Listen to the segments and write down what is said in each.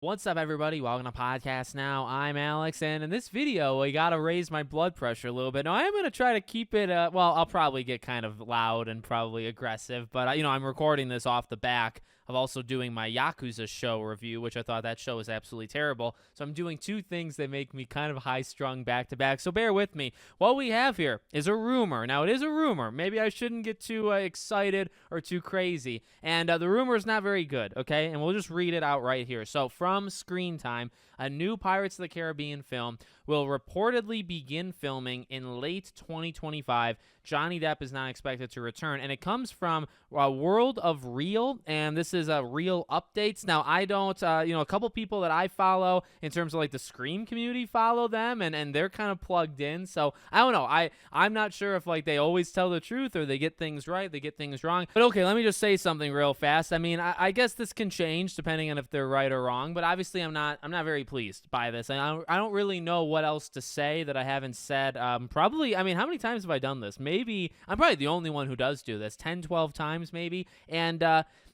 What's up, everybody? Welcome to Podcast Now. I'm Alex, and in this video, I gotta raise my blood pressure a little bit. Now, I am gonna try to keep it, well, I'll probably get kind of loud and probably aggressive, but, I'm recording this off the back of also doing my Yakuza show review, which I thought that show was absolutely terrible. So I'm doing two things that make me kind of high-strung back-to-back, so bear with me. What we have here is a rumor. Now, it is a rumor. Maybe I shouldn't get too excited or too crazy, and the rumor is not very good, okay? And we'll just read it out right here. So, from Screen Time, a new Pirates of the Caribbean film will reportedly begin filming in late 2025. Johnny Depp is not expected to return, and it comes from World of Real, and this is Real Updates. Now, I don't, a couple people that I follow in terms of like the Scream community follow them, and they're kind of plugged in, so I don't know. I'm not sure if like they always tell the truth or they get things right, they get things wrong. But okay, let me just say something real fast. I mean, I guess this can change depending on if they're right or wrong, but obviously I'm not very pleased by this. I don't really know what else to say that I haven't said. Probably, I mean, how many times have I done this? Maybe, I'm probably the only one who does do this, 10, 12 times maybe, and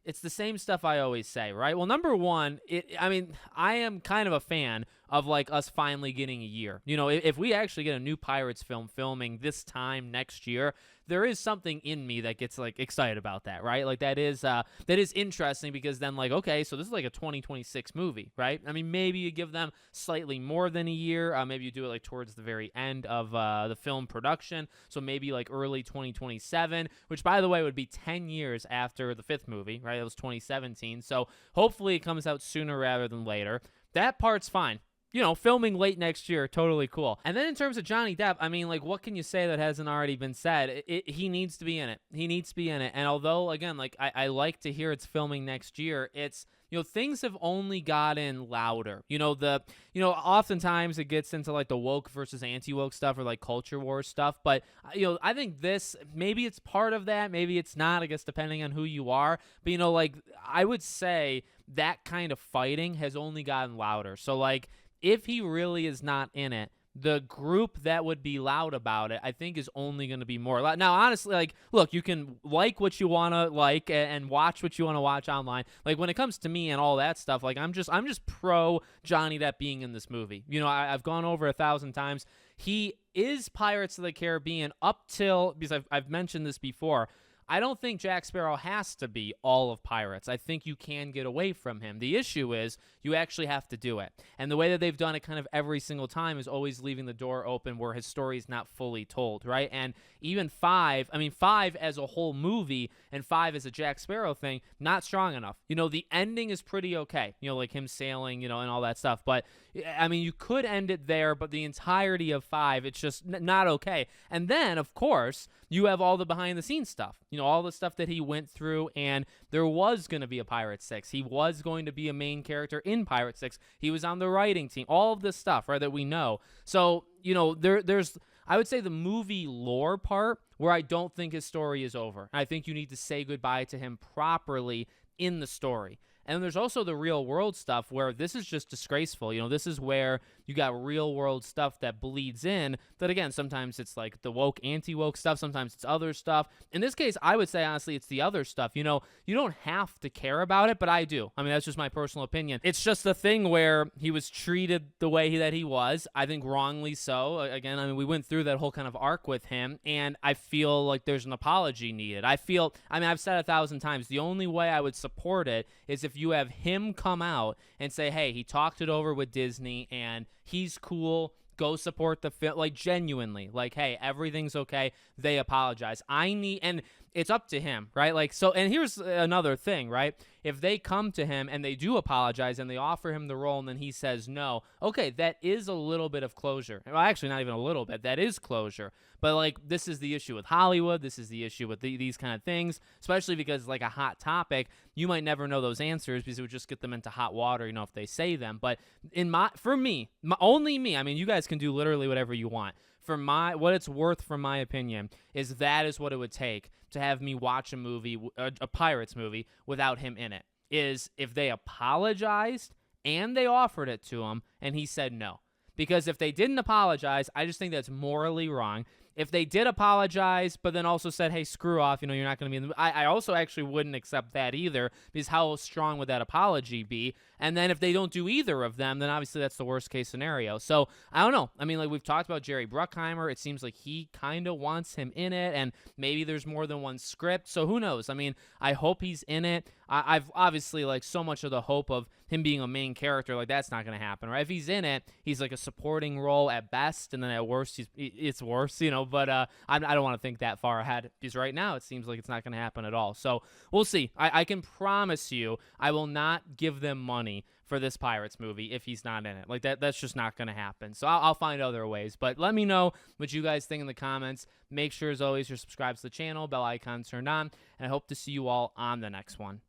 it's the same stuff I always say, right? Well, number one, I am kind of a fan of like us finally getting a year. You know, if we actually get a new Pirates film filming this time next year, there is something in me that gets like excited about that, right? Like that is interesting because then like, okay, so this is like a 2026 movie, right? I mean, maybe you give them slightly more than a year. Maybe you do it like towards the very end of the film production. So maybe like early 2027, which by the way would be 10 years after the fifth movie, right? It was 2017. So hopefully it comes out sooner rather than later. That part's fine. You know, filming late next year, totally cool. And then in terms of Johnny Depp, I mean, like, what can you say that hasn't already been said? He needs to be in it. He needs to be in it. And although, again, like, I like to hear it's filming next year, it's, things have only gotten louder. Oftentimes it gets into, like, the woke versus anti-woke stuff or, like, culture war stuff. But, I think this, maybe it's part of that. Maybe it's not, I guess, depending on who you are. But, like, I would say that kind of fighting has only gotten louder. So, like, if he really is not in it, the group that would be loud about it, I think, is only going to be more loud. Now, honestly, like, look, you can like what you want to like and watch what you want to watch online. Like, when it comes to me and all that stuff, like, I'm just pro Johnny Depp being in this movie. I've gone over 1,000 times. He is Pirates of the Caribbean up till, because I've mentioned this before, I don't think Jack Sparrow has to be all of Pirates. I think you can get away from him. The issue is you actually have to do it. And the way that they've done it kind of every single time is always leaving the door open where his story is not fully told, right? And even five as a whole movie and 5 as a Jack Sparrow thing, not strong enough. The ending is pretty okay, like him sailing, and all that stuff. But, I mean, you could end it there, but the entirety of 5, it's just not okay. And then, of course, you have all the behind-the-scenes stuff. All the stuff that he went through, and there was going to be a Pirate 6. He was going to be a main character in Pirate 6. He was on the writing team. All of this stuff, right, that we know. So, there's, I would say, the movie lore part where I don't think his story is over. I think you need to say goodbye to him properly in the story. And there's also the real world stuff where this is just disgraceful. This is where you got real world stuff that bleeds in. That, again, sometimes it's like the woke, anti-woke stuff. Sometimes it's other stuff. In this case, I would say, honestly, it's the other stuff. You don't have to care about it, but I do. I mean, that's just my personal opinion. It's just the thing where he was treated the way that he was. I think wrongly so. Again, I mean, we went through that whole kind of arc with him, and I feel like there's an apology needed. I've said 1,000 times, the only way I would support it is if you have him come out and say, hey, he talked it over with Disney and he's cool, go support the film, like, genuinely, like, hey, everything's okay, they apologize. And it's up to him, right? Like, so, and here's another thing, right? If they come to him and they do apologize and they offer him the role and then he says no, okay, that is a little bit of closure. Well, actually, not even a little bit. That is closure. But, like, this is the issue with Hollywood. This is the issue with these kind of things, especially because, like, a hot topic, you might never know those answers because it would just get them into hot water, if they say them. But only me, I mean, you guys can do literally whatever you want. What it's worth, from my opinion, is that is what it would take to have me watch a movie, a Pirates movie, without him in it, is if they apologized and they offered it to him and he said no. Because if they didn't apologize, I just think that's morally wrong. if they did apologize, but then also said, hey, screw off, you're not going to be in the I also actually wouldn't accept that either, because how strong would that apology be? And then if they don't do either of them, then obviously that's the worst case scenario. So I don't know. I mean, like we've talked about Jerry Bruckheimer. It seems like he kind of wants him in it, and maybe there's more than one script. So who knows? I mean, I hope he's in it. I've obviously like so much of the hope of him being a main character, like that's not going to happen, right? If he's in it, he's like a supporting role at best, and then at worst, it's worse, But I don't want to think that far ahead, because right now it seems like it's not going to happen at all. So we'll see. I can promise you, I will not give them money for this Pirates movie if he's not in it. Like that's just not going to happen. So I'll find other ways. But let me know what you guys think in the comments. Make sure, as always, you're subscribed to the channel, bell icon turned on, and I hope to see you all on the next one.